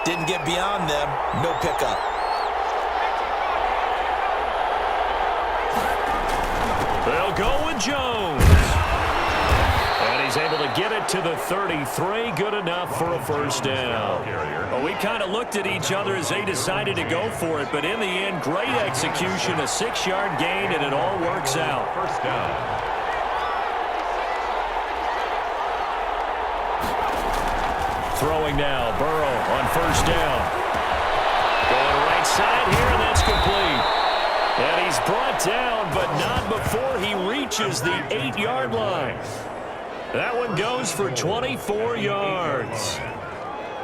Didn't get beyond them. No pickup. They'll go with Jones. And he's able to get it to the 33. Good enough for a first down. Well, we kind of looked at each other as they decided to go for it, but in the end, great execution, a 6-yard gain, and it all works out. First down. Throwing now, Burrow on first down. Going right side here, and that's complete. And he's brought down, but not before he reaches the 8-yard line. That one goes for 24 yards.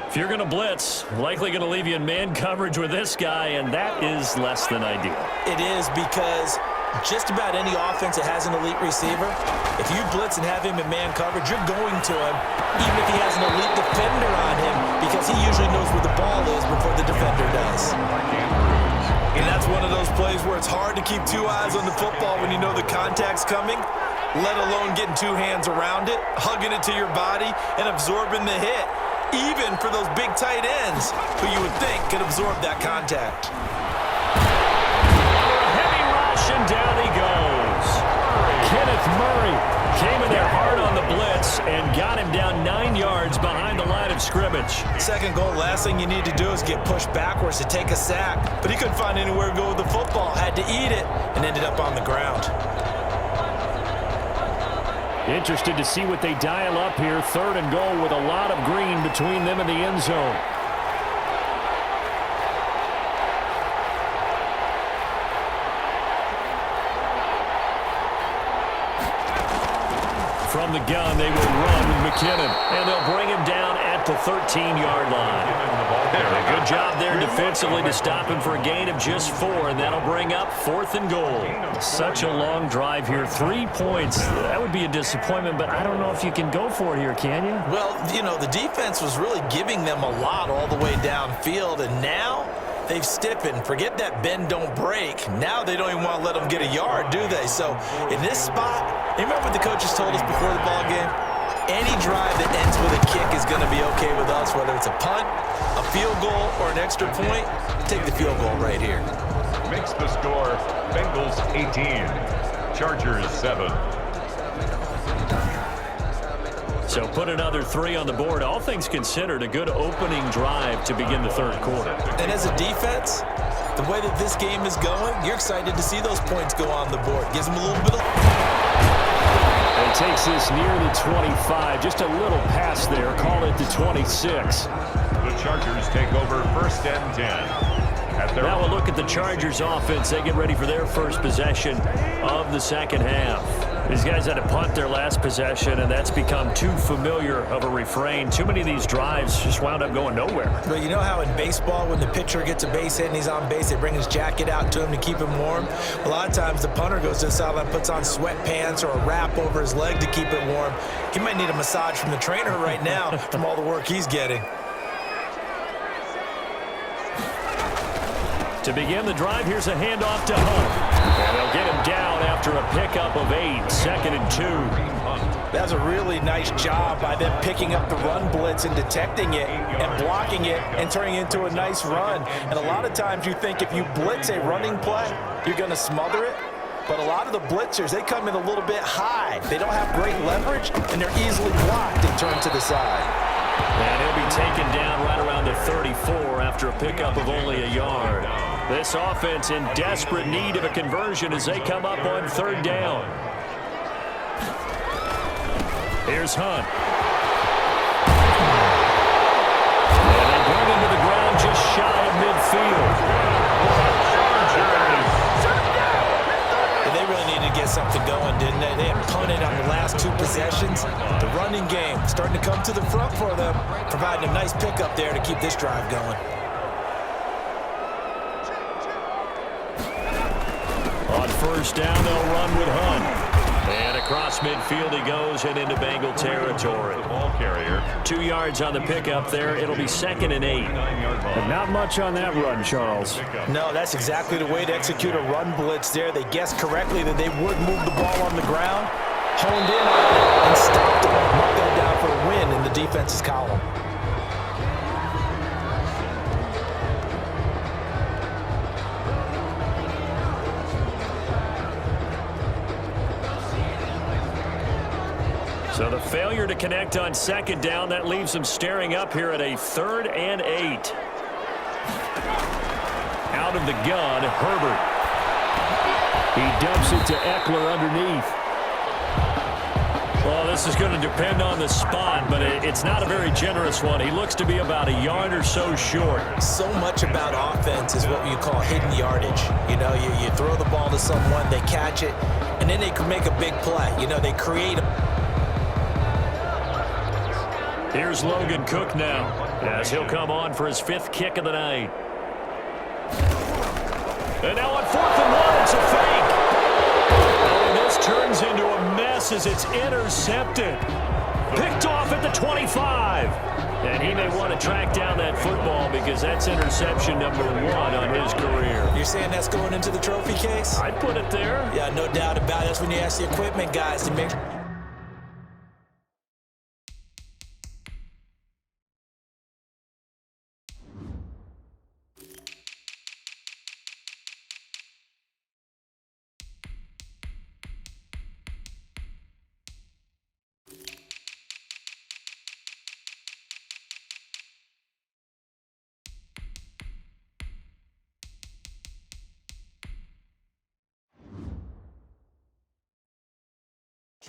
If you're going to blitz, likely going to leave you in man coverage with this guy, and that is less than ideal. It is, because just about any offense that has an elite receiver, if you blitz and have him in man coverage, you're going to him, even if he has an elite defender on him, because he usually knows where the ball is before the defender does. And that's one of those plays where it's hard to keep two eyes on the football when you know the contact's coming, let alone getting two hands around it, hugging it to your body, and absorbing the hit, even for those big tight ends who you would think could absorb that contact. Heavy rush, and down he goes. Kenneth Murray came in there hard on the blitz and got him down 9 yards behind the line of scrimmage. Second goal, last thing you need to do is get pushed backwards to take a sack. But he couldn't find anywhere to go with the football, had to eat it, and ended up on the ground. Interested to see what they dial up here. Third and goal with a lot of green between them and the end zone. From the gun, they will run with McKinnon, and they'll bring him down at the 13-yard line. A good job there defensively to stop him for a gain of just 4, and that'll bring up 4th and goal. Such a long drive here. 3 points. That would be a disappointment, but I don't know if you can go for it here, can you? Well, you know, the defense was really giving them a lot all the way downfield, and now they've stiffened. Forget that bend, don't break. Now they don't even want to let them get a yard, do they? So in this spot, you remember what the coaches told us before the ball game? Any drive that ends with a kick is going to be okay with us, whether it's a punt, a field goal, or an extra point. Take the field goal right here. Makes the score Bengals 18, Chargers 7. So put another 3 on the board. All things considered, a good opening drive to begin the third quarter. And as a defense, the way that this game is going, you're excited to see those points go on the board. Gives them a little bit of... And takes this near the 25. Just a little pass there. Call it the 26. The Chargers take over first and 10. Now we'll look at the Chargers offense. They get ready for their first possession of the second half. These guys had to punt their last possession, and that's become too familiar of a refrain. Too many of these drives just wound up going nowhere. But you know how in baseball, when the pitcher gets a base hit and he's on base, they bring his jacket out to him to keep him warm? A lot of times the punter goes to the sideline, puts on sweatpants or a wrap over his leg to keep it warm. He might need a massage from the trainer right now from all the work he's getting. To begin the drive, here's a handoff to Hunt. And they'll get him down after a pickup of 8, 2nd and 2. That's a really nice job by them picking up the run blitz and detecting it and blocking it and turning it into a nice run. And a lot of times you think if you blitz a running play, you're going to smother it. But a lot of the blitzers, they come in a little bit high. They don't have great leverage, and they're easily blocked and turned to the side. And he'll be taken down right around the 34 after a pickup of only a yard. This offense in desperate need of a conversion as they come up on 3rd down. Here's Hunt. And they bring him to the ground just shy of midfield. And they really needed to get something going, didn't they? They had punted on the last 2 possessions. The running game starting to come to the front for them, providing a nice pickup there to keep this drive going. On first down, they'll run with Hunt. And across midfield he goes and into Bengal territory. Ball carrier. 2 yards on the pickup there. It'll be 2nd and 8. But not much on that run, Charles. No, that's exactly the way to execute a run blitz there. They guessed correctly that they would move the ball on the ground, honed in on it, and stopped them. Mark that down for a win in the defense's column. failure to connect on second down. That leaves them staring up here at a 3rd and 8. Out of the gun, Herbert. He dumps it to Eckler underneath. Well, this is going to depend on the spot, but it's not a very generous one. He looks to be about a yard or so short. So much about offense is what you call hidden yardage. You know, you throw the ball to someone, they catch it, and then they can make a big play. You know, they create a... Here's Logan Cook now, as he'll come on for his 5th kick of the night. And now on 4th and 1, it's a fake. And this turns into a mess as it's intercepted. Picked off at the 25. And he may want to track down that football because that's interception number 1 on his career. You're saying that's going into the trophy case? I'd put it there. Yeah, no doubt about it. That's when you ask the equipment guys to make...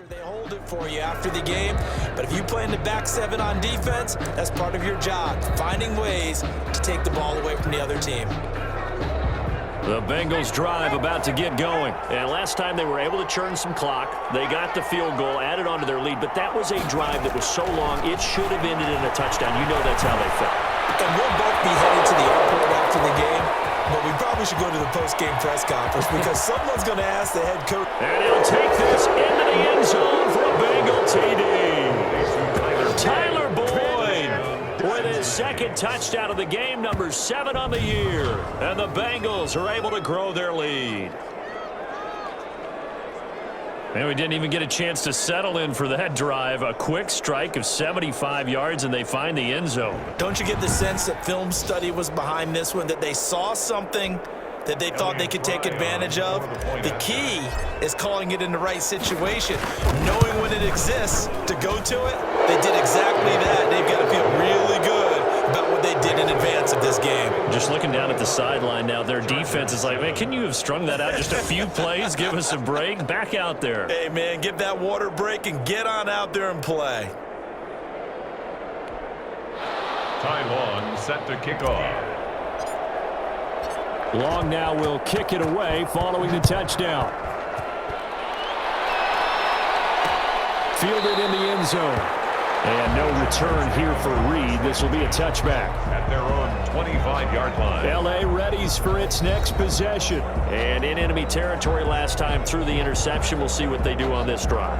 They hold it for you after the game, but if you play in the back 7 on defense, that's part of your job, finding ways to take the ball away from the other team. The Bengals drive about to get going. And last time they were able to churn some clock. They got the field goal, added on to their lead, but that was a drive that was so long, it should have ended in a touchdown. You know that's how they felt. And we'll both be headed to the airport after the game, but we probably should go to the post-game press conference because someone's going to ask the head coach. And he'll take this into the end zone for a Bengal TD. Tyler Boyd with his 2nd touchdown of the game, number 7 on the year. And the Bengals are able to grow their lead. And we didn't even get a chance to settle in for that drive. A quick strike of 75 yards, and they find the end zone. Don't you get the sense that film study was behind this one, that they saw something that they thought they could take advantage of? The key is calling it in the right situation, knowing when it exists to go to it. They did exactly that. They've got to feel really good about what they did in advance of this game. Just looking down at the sideline now, their defense is like, man, can you have strung that out just a few plays? Give us a break. Back out there. Hey, man, give that water break and get on out there and play. Ty Long set to kick off. Long now will kick it away following the touchdown. Fielded in the end zone. And no return here for Reed. This will be a touchback. At their own 25-yard line. L.A. readies for its next possession. And in enemy territory last time through the interception. We'll see what they do on this drive.